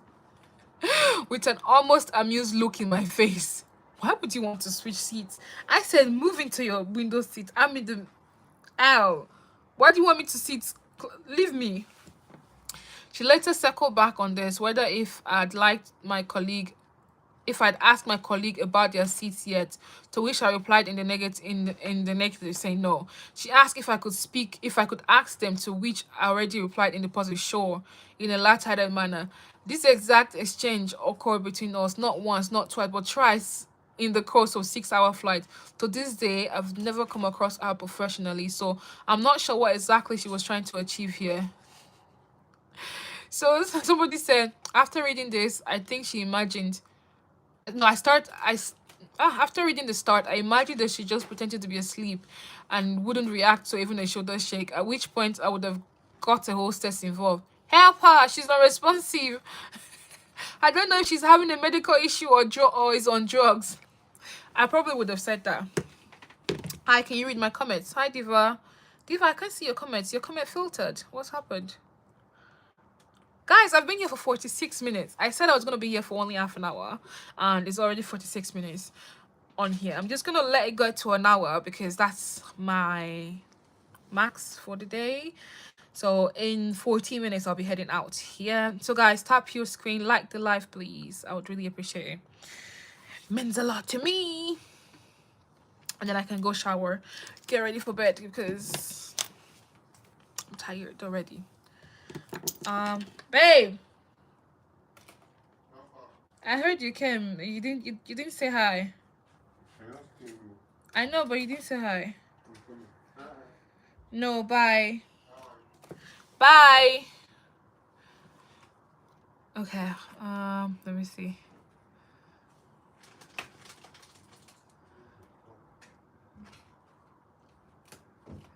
with an almost amused look in my face. Why would you want to switch seats? I said, move into your window seat. I'm in the aisle. Why do you want me to sit? Leave me. She later circled back on this, whether if I'd asked my colleague about their seats yet, to which I replied in the negative, saying no. She asked if I could ask them, to which I already replied in the positive, sure, in a light-hearted manner. This exact exchange occurred between us not once, not twice, but thrice in the course of 6-hour flight. To this day, I've never come across her professionally, so I'm not sure what exactly she was trying to achieve here. So somebody said, after reading this, I think she imagined. No, after reading the start, I imagined that she just pretended to be asleep and wouldn't react to even a shoulder shake, at which point I would have got a hostess involved. Help her, she's not responsive. I don't know if she's having a medical issue or is on drugs. I probably would have said that. Hi, can you read my comments? Hi, Diva. Diva, I can't see your comments. Your comment filtered. What's happened? Guys, I've been here for 46 minutes. I said I was going to be here for only half an hour, and it's already 46 minutes on here. I'm just going to let it go to an hour because that's my max for the day. So in 14 minutes, I'll be heading out here. So guys, tap your screen, like the live, please. I would really appreciate it. Means a lot to me. And then I can go shower, get ready for bed because I'm tired already. Babe, I heard you came. You didn't say hi. I know, but you didn't say hi. No, bye. Bye. Okay. Let me see.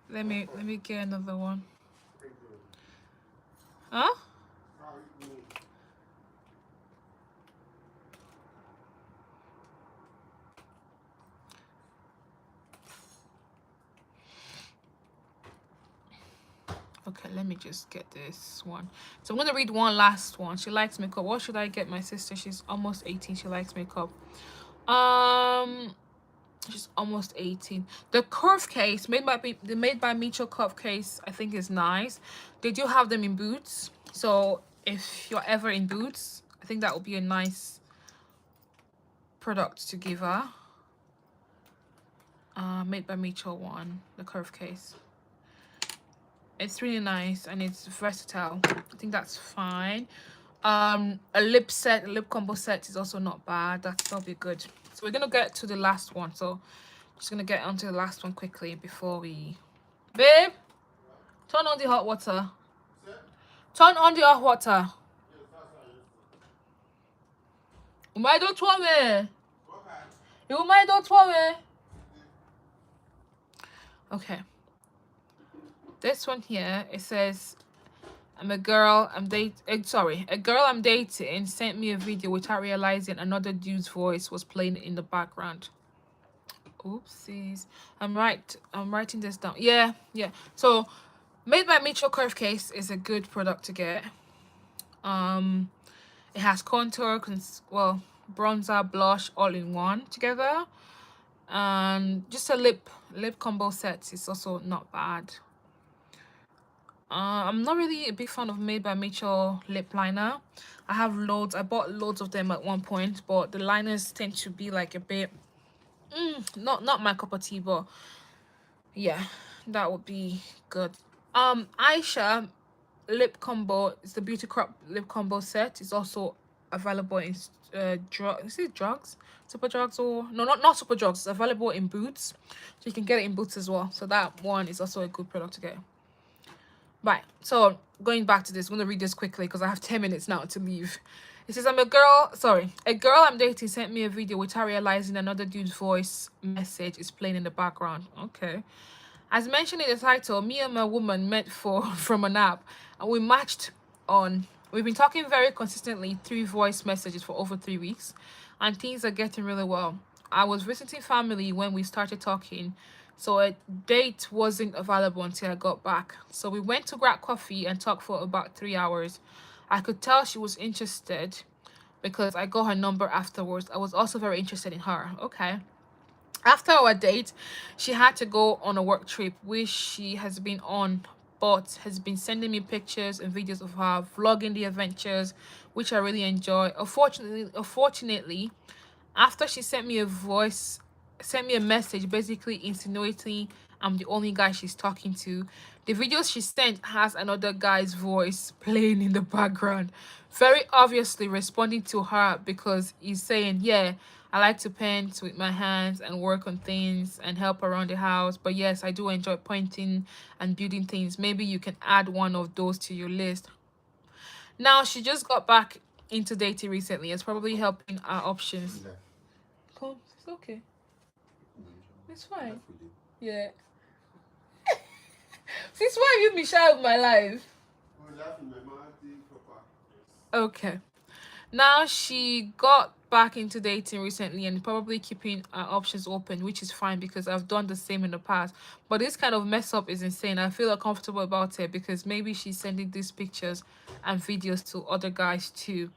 Let me get another one. Huh? Okay, let me just get this one. So I'm gonna read one last one. She likes makeup. What should I get my sister? She's almost 18. She likes makeup. She's almost 18. The curve case made by Mitchell curve case, I think, is nice. They do have them in Boots. So if you're ever in Boots, I think that would be a nice product to give her. Made by Mitchell one, the curve case. It's really nice and it's versatile. I think that's fine. A lip combo set is also not bad. That'll be good. So we're gonna get to the last one. So just gonna get onto the last one quickly before we. Babe, turn on the hot water. Turn on the hot water. Umai don't want me. You umai don't want me. Okay. This one here, it says, a girl I'm dating sent me a video without realizing another dude's voice was playing in the background. Oopsies. I'm writing this down. Yeah. So made by Mitchell curve case is a good product to get. It has contour, bronzer, blush all in one together, and just a lip combo set is also not bad. I'm not really a big fan of Made by Mitchell lip liner. I have loads. I bought loads of them at one point, but the liners tend to be like a bit not my cup of tea, but yeah, that would be good. Aisha lip combo is the Beauty Crop lip combo set. It's also available in drugs, super drugs, or no, not super drugs. It's available in Boots, so you can get it in Boots as well. So that one is also a good product to get. Right, so going back to this, I'm going to read this quickly because I have 10 minutes now to leave. It says, a girl I'm dating sent me a video without realizing another dude's voice message is playing in the background. Okay. As mentioned in the title, me and my woman met from an app and we matched on We've been talking very consistently through voice messages for over 3 weeks, and things are getting really well. I was visiting family when we started talking, so a date wasn't available until I got back. So we went to grab coffee and talked for about 3 hours. I could tell she was interested because I got her number afterwards. I was also very interested in her. Okay. After our date, she had to go on a work trip, which she has been on, but has been sending me pictures and videos of her vlogging the adventures, which I really enjoy. Unfortunately, after she sent me a message basically insinuating I'm the only guy she's talking to. The video she sent has another guy's voice playing in the background, very obviously responding to her because he's saying, yeah, I like to paint with my hands and work on things and help around the house, but yes, I do enjoy painting and building things. Maybe you can add one of those to your list. Now she just got back into dating recently. It's probably helping our options. Come, it's okay. It's fine. Yeah. Since why have you been shy of my life? Okay. Now she got back into dating recently and probably keeping our options open, which is fine because I've done the same in the past. But this kind of mess up is insane. I feel uncomfortable about it because maybe she's sending these pictures and videos to other guys too.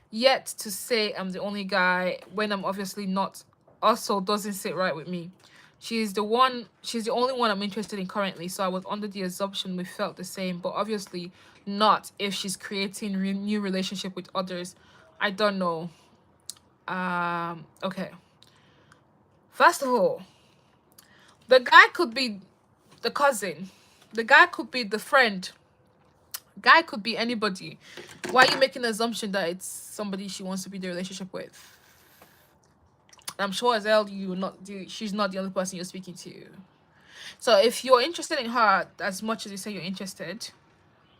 Yet to say I'm the only guy when I'm obviously not also doesn't sit right with me. She's the only one I'm interested in currently, so I was under the assumption we felt the same, but obviously not if she's creating new relationship with others. I don't know. Okay. First of all, the guy could be the cousin. The guy could be the friend. Guy could be anybody. Why are you making the assumption that it's somebody she wants to be in the relationship with? I'm sure as hell she's not the only person you're speaking to. So if you're interested in her as much as you say you're interested,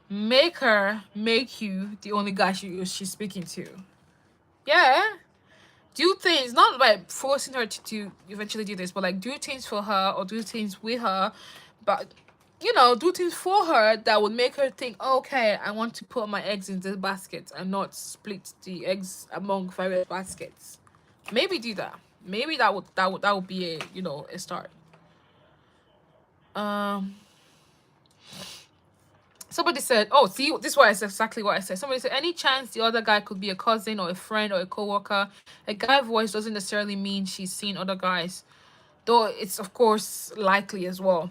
make her make you the only guy she's speaking to. Yeah. Do things, not by forcing her to eventually do this, but like do things for her or do things with her. But do things for her that would make her think, okay, I want to put my eggs in this basket and not split the eggs among various baskets. Maybe do that. Maybe that would be a start. Somebody said, oh, see, this is what I said, exactly what I said. Somebody said, any chance the other guy could be a cousin or a friend or a coworker? A guy voice doesn't necessarily mean she's seen other guys, though it's of course likely as well.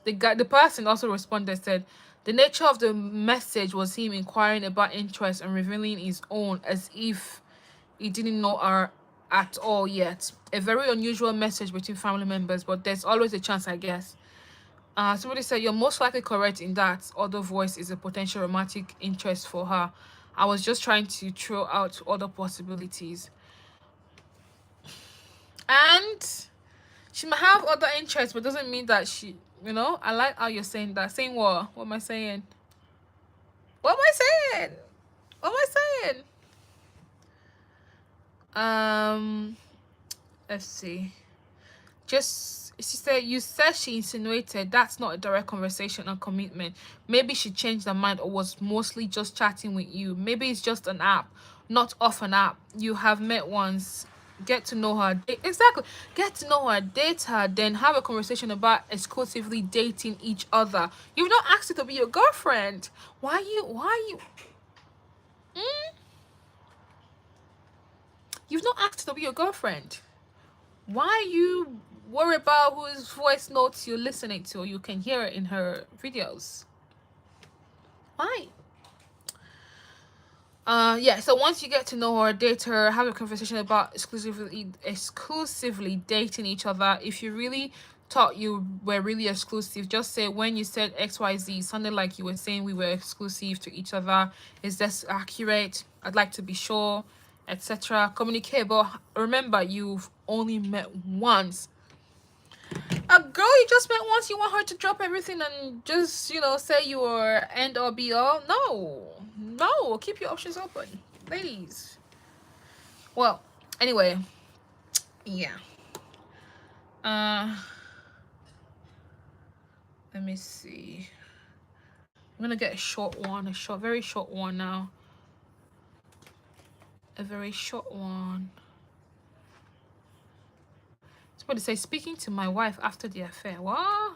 The person also responded, said, the nature of the message was him inquiring about interest and revealing his own as if he didn't know her at all yet. A very unusual message between family members, but there's always a chance, I guess. Somebody said, you're most likely correct in that other voice is a potential romantic interest for her. I was just trying to throw out other possibilities. And she might have other interests, but doesn't mean that I like how you're saying that. Saying what? What am I saying? What am I saying? What am I saying? Let's see. She said, you said she insinuated that's not a direct conversation or commitment. Maybe she changed her mind or was mostly just chatting with you. Maybe it's just an app, not off an app. You have met once, get to know her. Exactly. Get to know her, date her, then have a conversation about exclusively dating each other. You've not asked her to be your girlfriend. Why you You've not asked her to be your girlfriend. Why you worry about whose voice notes you're listening to or you can hear it in her videos? Why? Yeah, so once you get to know her, date her, have a conversation about exclusively dating each other. If you really thought you were really exclusive, just say, when you said XYZ, sounded like you were saying we were exclusive to each other. Is this accurate? I'd like to be sure, etc. Communicate, but remember, you've only met once. A girl you just met once, you want her to drop everything and just, say you are end or be all? No, keep your options open, ladies. Well, anyway, yeah. Let me see. I'm gonna get a very short one now. a very short one. Somebody say, speaking to my wife after the affair. What?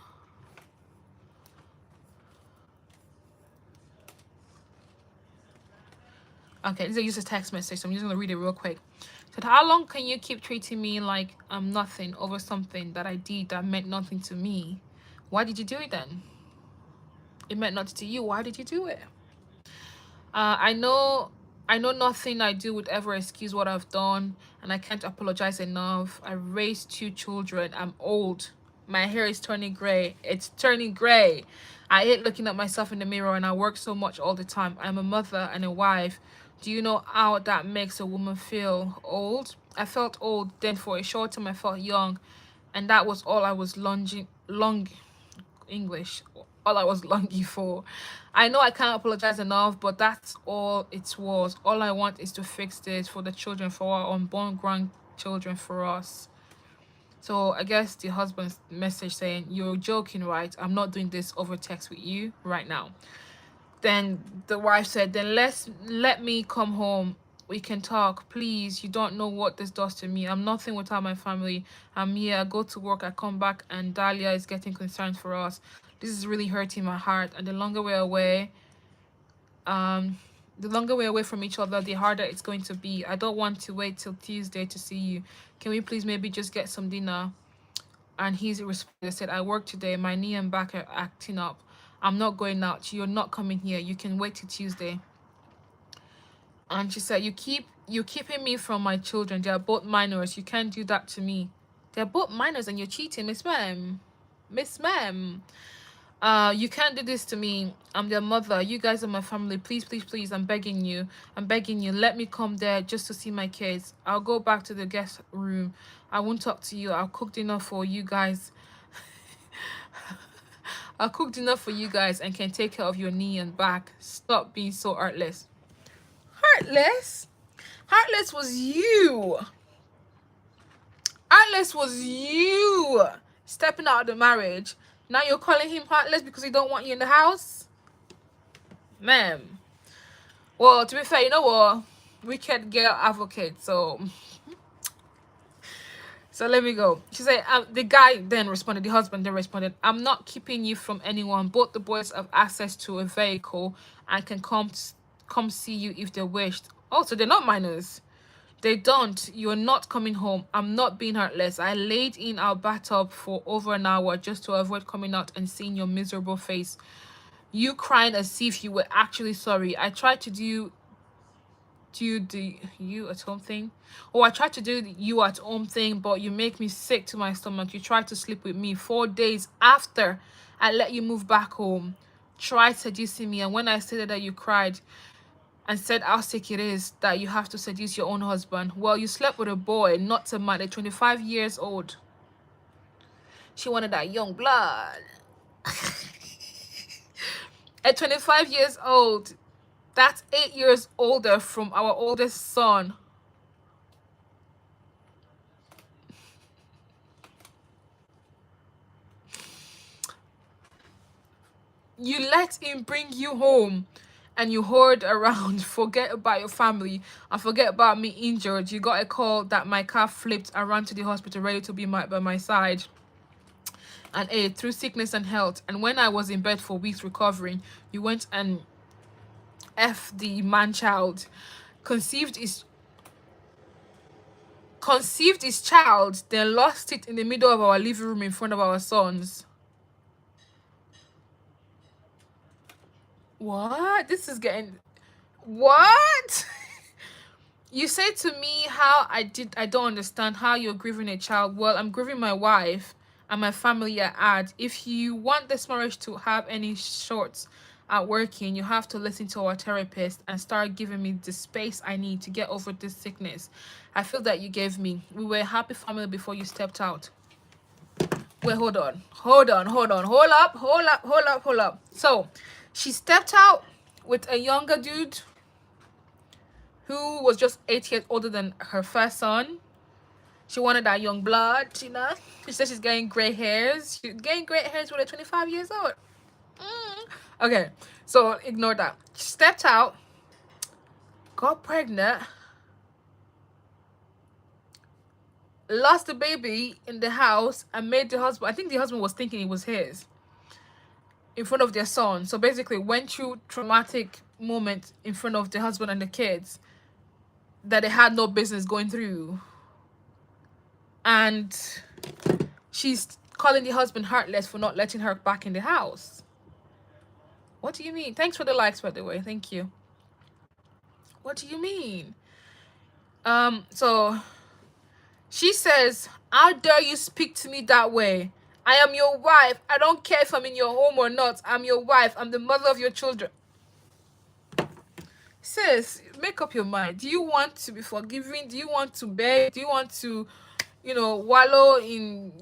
Okay, this is just a text message, so I'm just gonna read it real quick. Said, how long can you keep treating me like I'm nothing over something that I did that meant nothing to me? Why did you do it then? It meant nothing to you. Why did you do it? I know nothing I do would ever excuse what I've done, and I can't apologize enough. I raised 2 children. I'm old. My hair is turning gray. It's turning gray. I hate looking at myself in the mirror, and I work so much all the time. I'm a mother and a wife. Do you know how that makes a woman feel? Old? I felt old. Then for a short time I felt young, and that was all I was long English, all I was longing for. I know I can't apologize enough, but that's all it was. All I want is to fix this for the children, for our unborn grandchildren, for us. So I guess the husband's message saying, you're joking, right? I'm not doing this over text with you right now. Then the wife said, then let me come home. We can talk, please. You don't know what this does to me. I'm nothing without my family. I'm here. I go to work. I come back, and Dahlia is getting concerned for us. This is really hurting my heart. And the longer we're away, from each other, the harder it's going to be. I don't want to wait till Tuesday to see you. Can we please maybe just get some dinner? And he's responded, said, I work today. My knee and back are acting up. I'm not going out. You're not coming here. You can wait till Tuesday. And she said, you're keeping me from my children. They are both minors. You can't do that to me. They're both minors and you're cheating, Miss Ma'am. Miss Ma'am. You can't do this to me. I'm their mother. You guys are my family. Please, please, please. I'm begging you. I'm begging you. Let me come there just to see my kids. I'll go back to the guest room. I won't talk to you. I'll cook dinner for you guys. I'll cook dinner for you guys and can take care of your knee and back. Stop being so heartless. Heartless? Heartless was you. Heartless was you. Stepping out of the marriage. Now you're calling him heartless because he don't want you in the house? Ma'am. Well, to be fair, you know what? Wicked girl advocate, so let me go. She said, the guy then responded, the husband then responded, I'm not keeping you from anyone. Both the boys have access to a vehicle and can come see you if they wished. Oh, so they're not minors. They don't. You're not coming home. I'm not being heartless. I laid in our bathtub for over an hour just to avoid coming out and seeing your miserable face. You crying as if you were actually sorry. I tried to do the you at home thing. Oh, I tried to do the you at home thing, but you make me sick to my stomach. You tried to sleep with me 4 days after I let you move back home. Tried seducing me, and when I said that, you cried and said how sick it is that you have to seduce your own husband. Well, you slept with a boy, not a man, at 25 years old. She wanted that young blood. At 25 years old, that's 8 years older from our oldest son. You let him bring you home and you hoard around, forget about your family and forget about me injured. You got a call that my car flipped. I ran to the hospital ready to be by my side and aid through sickness and health. And when I was in bed for weeks recovering, you went and F the man child, conceived his child, then lost it in the middle of our living room in front of our sons. What? This is getting... What? You say to me how I don't understand how you're grieving a child. Well, I'm grieving my wife and my family I add. If you want this marriage to have any shorts at working, you have to listen to our therapist and start giving me the space I need to get over this sickness I feel that you gave me. We were a happy family before you stepped out. Wait, hold on. Hold up. So, she stepped out with a younger dude who was just 8 years older than her first son. She wanted that young blood, you know. She said she's getting gray hairs. She's getting gray hairs when they're 25 years old. Okay, so ignore that. She stepped out, got pregnant, lost the baby in the house, and made the husband, I think the husband was thinking it was his, in front of their son. So basically went through traumatic moment in front of the husband and the kids that they had no business going through. And she's calling the husband heartless for not letting her back in the house. What do you mean? Thanks for the likes, by the way. Thank you. What do you mean? So she says, how dare you speak to me that way? I am your wife. I don't care if I'm in your home or not. I'm your wife. I'm the mother of your children. Sis, make up your mind. Do you want to be forgiving? Do you want to beg? Do you want to, wallow in,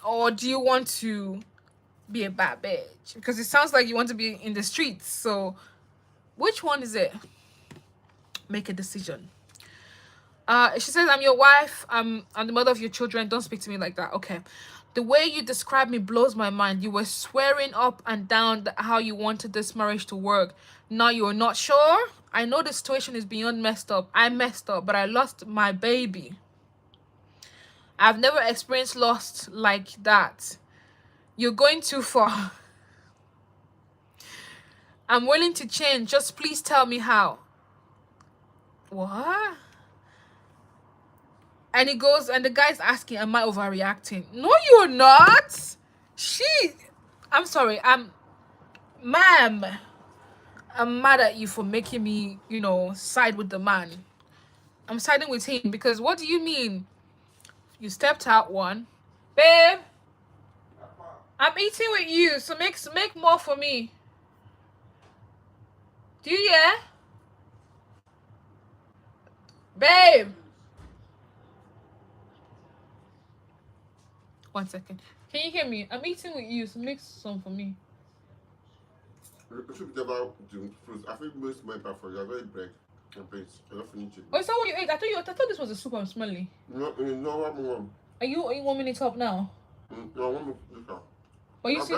or do you want to be a bad bitch? Because it sounds like you want to be in the streets. So which one is it? Make a decision. She says, I'm your wife. I'm the mother of your children. Don't speak to me like that. Okay. The way you describe me blows my mind. You were swearing up and down how you wanted this marriage to work. Now you're not sure? I know the situation is beyond messed up. I messed up, but I lost my baby. I've never experienced loss like that. You're going too far. I'm willing to change. Just please tell me how. What? And he goes, and the guy's asking, am I overreacting? No, you're not. I'm sorry. Ma'am, I'm mad at you for making me, side with the man. I'm siding with him because what do you mean? You stepped out one. Babe, I'm eating with you, so make more for me. Do you hear? Babe. 1 second. Can you hear me? I'm eating with you, so make some for me. I should never do fruits. I think most men prefer you. I very bread and paste. I don't finish it. Oh, is that what you ate? I thought this was a soup. I'm smelly. No, one more. Are you warming it up now? No, one more. But you see,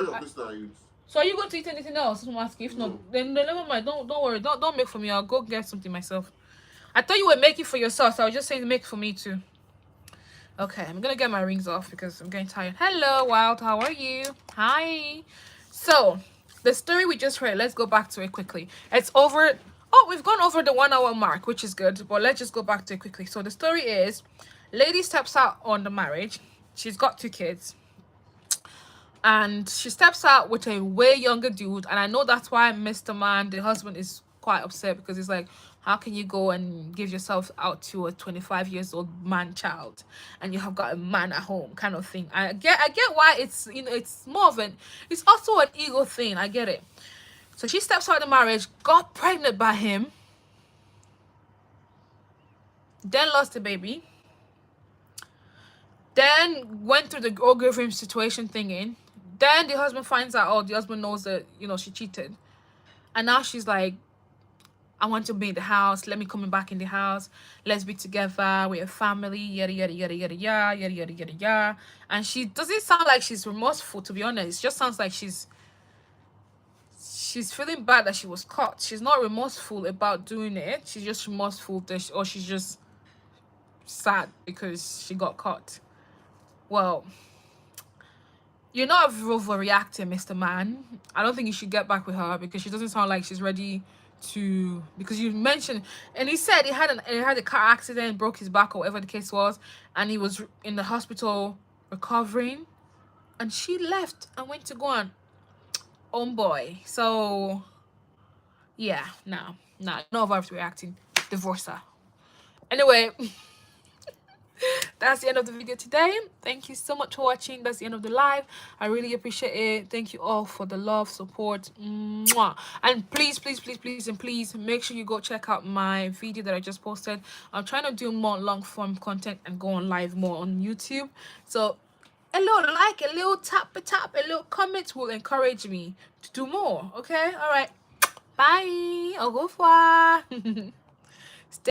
so are you going to eat anything else? I'm asking. If not, then never mind. Don't worry. Don't make for me. I'll go get something myself. I thought you were making for yourself, so I was just saying make for me too. Okay, I'm gonna get my rings off because I'm getting tired. Hello, Wild. How are you? Hi. So, the story we just heard, let's go back to it quickly. It's over. Oh, we've gone over the 1 hour mark, which is good. But let's just go back to it quickly. So, the story is, lady steps out on the marriage. She's got 2 kids. And she steps out with a way younger dude. And I know that's why Mr. Man, the husband, is quite upset because he's like, how can you go and give yourself out to a 25 years old man child and you have got a man at home kind of thing. I get why it's it's more of it's also an ego thing. I get it. So she steps out of the marriage, got pregnant by him, then lost the baby, then went through the all give him situation thing. Then the husband finds out, oh, the husband knows that she cheated, and now she's like, I want to be in the house. Let me come back in the house. Let's be together. We're a family. Yada, yada, yada, yada, yada, yada, yada, yada, yada. And she doesn't sound like she's remorseful, to be honest. It just sounds like she's feeling bad that she was caught. She's not remorseful about doing it. She's just remorseful or she's just sad because she got caught. Well, you're not overreacting, Mr. Man. I don't think you should get back with her because she doesn't sound like she's ready to, because you mentioned, and he said he had a car accident, broke his back or whatever the case was, and he was in the hospital recovering, and she left and went to go on boy. So yeah, no, not overreacting. Divorce her. Anyway, that's the end of the video today. Thank you so much for watching. That's the end of the live. I really appreciate it. Thank you all for the love, support. Mwah. And please make sure you go check out my video that I just posted. I'm trying to do more long form content and go on live more on YouTube. So a little like, a little tap, a little comment will encourage me to do more. Okay, all right, bye, au revoir.